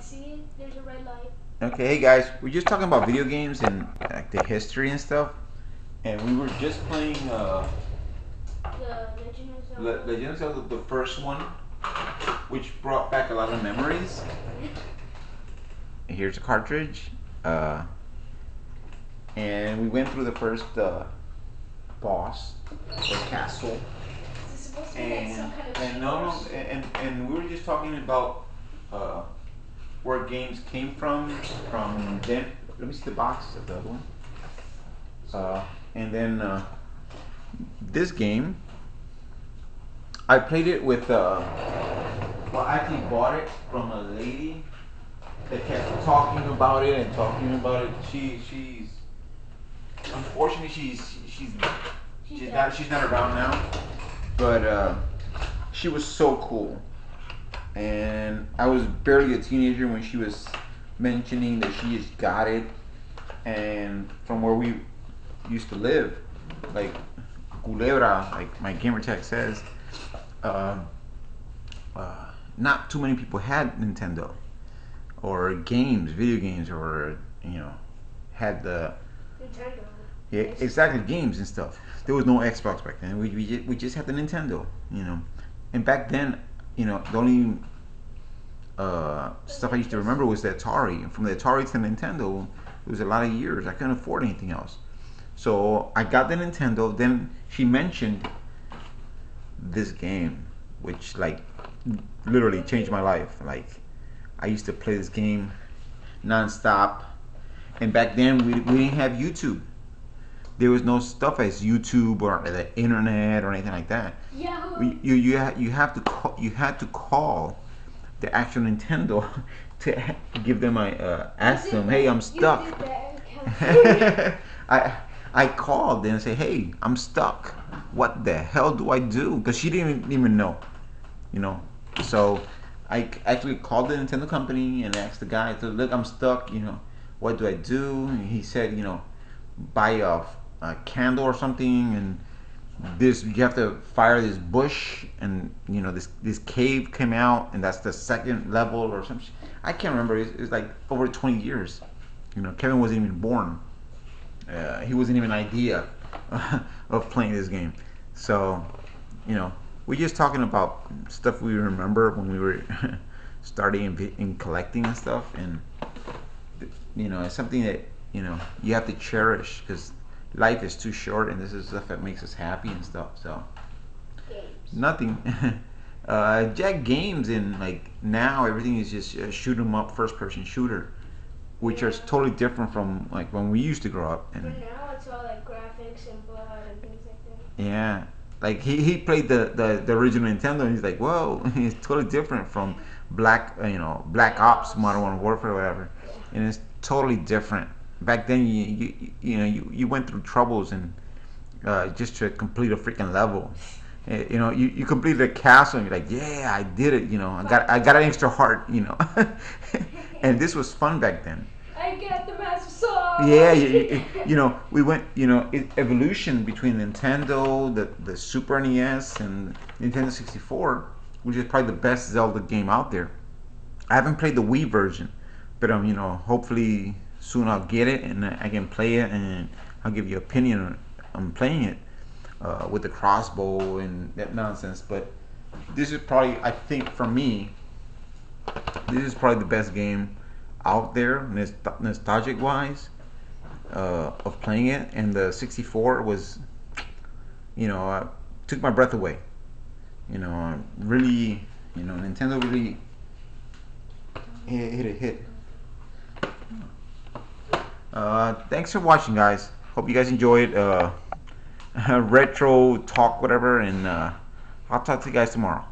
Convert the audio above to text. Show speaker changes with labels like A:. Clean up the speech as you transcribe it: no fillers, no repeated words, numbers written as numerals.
A: see, there's a red light.
B: Okay, hey guys, we're just talking about video games and like the history and stuff, and we were just playing
A: The Legend of Zelda.
B: Legend of Zelda, the first one, which brought back a lot of memories. Here's a cartridge, and we went through the first boss or castle,
A: Is this supposed to be like some kind of
B: and no, and we were just talking about where games came from then. Let me see the box of the other one. And then this game, I played it with. Well, I actually bought it from a lady that kept talking about it and talking about it. She's unfortunately she's not around now, but she was so cool. And I was barely a teenager when she was mentioning that she just got it, and from where we used to live, like Culebra, like my gamer tag says, uh, not too many people had Nintendo or games, video games, or had the
A: Nintendo.
B: yeah, exactly, games and stuff. There was no Xbox back then. We just had the Nintendo, and back then, the only stuff I used to remember was the Atari. And from the Atari to Nintendo, it was a lot of years. I couldn't afford anything else. So I got the Nintendo. Then she mentioned this game, which like literally changed my life. Like I used to play this game nonstop. And back then we didn't have YouTube. There was no stuff as YouTube or the internet or anything like that.
A: Yahoo.
B: You had to call the actual Nintendo to give them ask them, hey, I'm stuck. I called and say, hey, I'm stuck. What the hell do I do? Because she didn't even know, So I actually called the Nintendo company and asked the guy, so look, I'm stuck. What do I do? And he said, buy a candle or something, and you have to fire this bush, and this cave came out, and that's the second level or something. I can't remember. It's like over 20 years. Kevin wasn't even born. He wasn't even an idea of playing this game. So, we're just talking about stuff we remember when we were starting in collecting and stuff, and it's something that you have to cherish because life is too short, and this is stuff that makes us happy and stuff. So
A: Games.
B: nothing. Jack games, and like now everything is just shoot 'em up first person shooter, which is totally different from like when we used to grow up.
A: But
B: And
A: now it's all like graphics and blood and things like that.
B: yeah, like he played the original Nintendo, and he's like, whoa, it's totally different from Black Ops, Modern Warfare, or whatever, and it's totally different. Back then, you went through troubles and just to complete a freaking level. You completed a castle, and you're like, yeah, I did it. I got an extra heart. And this was fun back then.
A: I get the massive sword.
B: Yeah, we went, evolution between Nintendo, the Super NES, and Nintendo 64, which is probably the best Zelda game out there. I haven't played the Wii version, but hopefully soon I'll get it and I can play it, and I'll give you opinion on playing it with the crossbow and that nonsense. But this is probably, I think, for me, this is probably the best game out there, nostalgic wise, of playing it. And the 64 was, took my breath away. Really, Nintendo really hit a hit. Thanks for watching, guys. Hope you guys enjoyed retro talk, whatever, and I'll talk to you guys tomorrow.